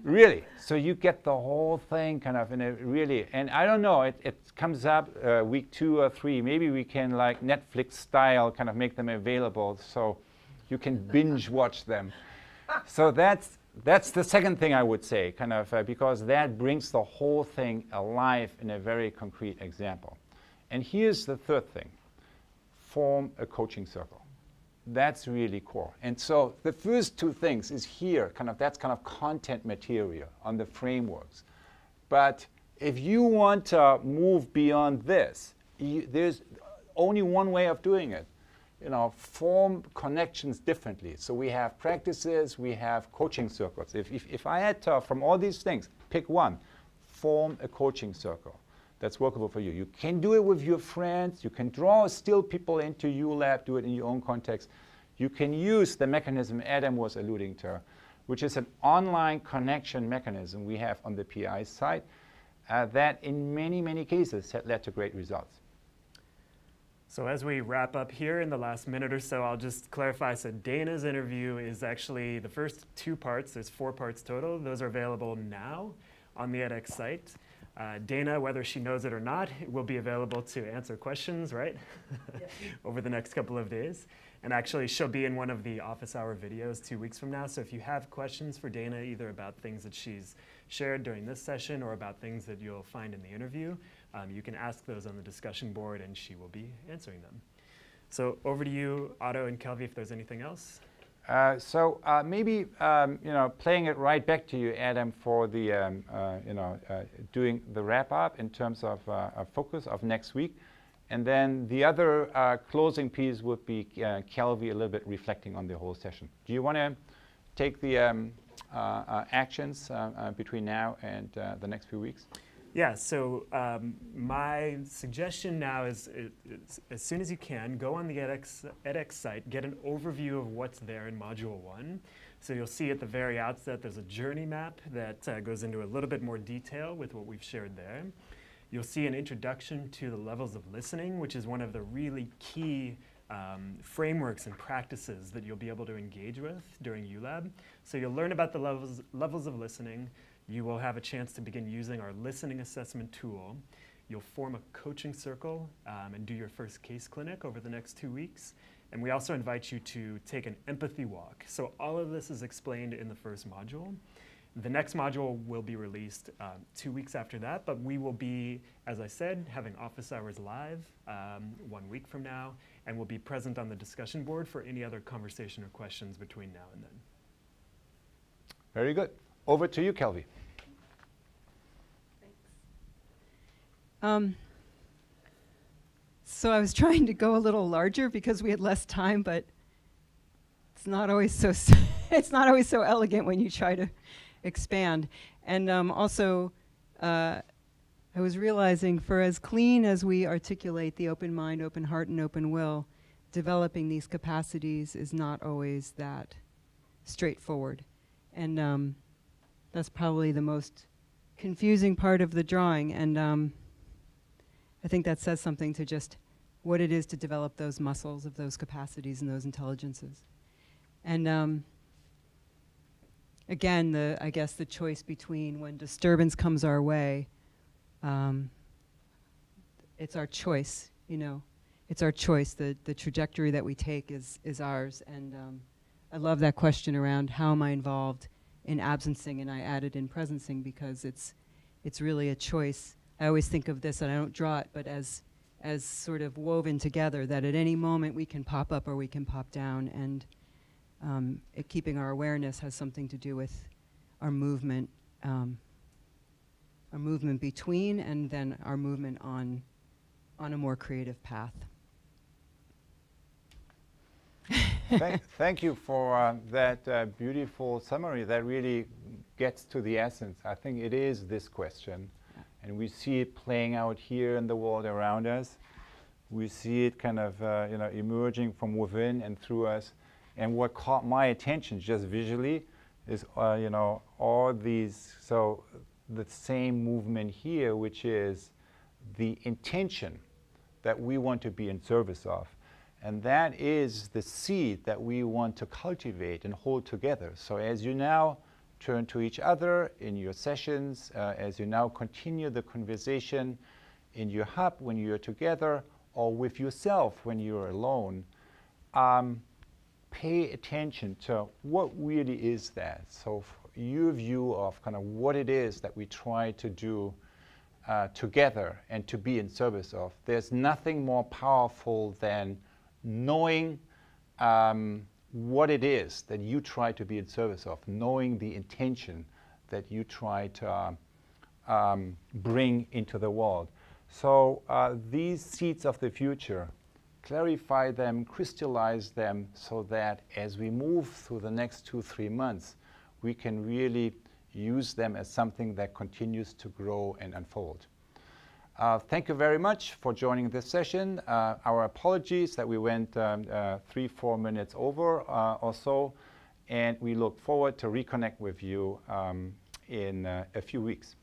Speaker 1: really, so you get the whole thing kind of in a really, and I don't know, it comes up week 2 or 3. Maybe we can like Netflix style kind of make them available so you can binge watch them. So that's the second thing I would say, kind of because that brings the whole thing alive in a very concrete example. And here's the third thing: form a coaching circle. That's really core. And so the first 2 things is here, that's kind of content material on the frameworks. But if you want to move beyond this, there's only one way of doing it. form connections differently. So we have practices, we have coaching circles. If I had to, from all these things, pick one, form a coaching circle that's workable for you. You can do it with your friends. You can draw still people into ULab, do it in your own context. You can use the mechanism Adam was alluding to, which is an online connection mechanism we have on the PI side that in many, many cases had led to great results.
Speaker 2: So as we wrap up here in the last minute or so, I'll just clarify. So Dana's interview is actually the first 2 parts. There's 4 parts total. Those are available now on the edX site. Dana, whether she knows it or not, will be available to answer questions, right? Over the next couple of days. And actually, she'll be in one of the office hour videos 2 weeks from now. So if you have questions for Dana, either about things that she's shared during this session or about things that you'll find in the interview, you can ask those on the discussion board, and she will be answering them. So over to you, Otto and Kelvy, if there's anything else.
Speaker 1: Maybe playing it right back to you, Adam, for the doing the wrap up in terms of a focus of next week, and then the other closing piece would be Kelvy a little bit reflecting on the whole session. Do you want to take the actions between now and the next few weeks?
Speaker 2: Yeah, so my suggestion now is as soon as you can, go on the edX site, get an overview of what's there in Module 1. So you'll see at the very outset there's a journey map that goes into a little bit more detail with what we've shared there. You'll see an introduction to the levels of listening, which is one of the really key frameworks and practices that you'll be able to engage with during ULab. So you'll learn about the levels of listening. You will have a chance to begin using our listening assessment tool. You'll form a coaching circle and do your first case clinic over the next 2 weeks. And we also invite you to take an empathy walk. So all of this is explained in the first module. The next module will be released 2 weeks after that, but we will be, as I said, having office hours live 1 week from now, and we'll be present on the discussion board for any other conversation or questions between now and then.
Speaker 1: Very good. Over to you, Kelvy.
Speaker 16: So I was trying to go a little larger because we had less time, but it's not always so it's not always so elegant when you try to expand. And also, I was realizing, for as clean as we articulate the open mind, open heart, and open will, developing these capacities is not always that straightforward. And that's probably the most confusing part of the drawing. And I think that says something to just what it is to develop those muscles of those capacities and those intelligences. And again, I guess the choice between when disturbance comes our way, it's our choice, it's our choice. The trajectory that we take is ours. And I love that question around how am I involved in absencing, and I added in presencing because it's really a choice. I always think of this, and I don't draw it, but as sort of woven together, that at any moment we can pop up or we can pop down, and keeping our awareness has something to do with our movement between, and then our movement on a more creative path.
Speaker 1: Thank you for that beautiful summary that really gets to the essence. I think it is this question. And we see it playing out here in the world around us. We see it kind of emerging from within and through us. And what caught my attention just visually is all these, so the same movement here, which is the intention that we want to be in service of. And that is the seed that we want to cultivate and hold together. So as you now turn to each other in your sessions, as you now continue the conversation in your hub when you're together, or with yourself when you're alone, pay attention to what really is that. So your view of kind of what it is that we try to do together and to be in service of. There's nothing more powerful than knowing what it is that you try to be in service of, knowing the intention that you try to bring into the world. So these seeds of the future clarify them, crystallize them, so that as we move through the next 2-3 months, we can really use them as something that continues to grow and unfold. Thank you very much for joining this session. Our apologies that we went 3-4 minutes over or so, and we look forward to reconnect with you in a few weeks.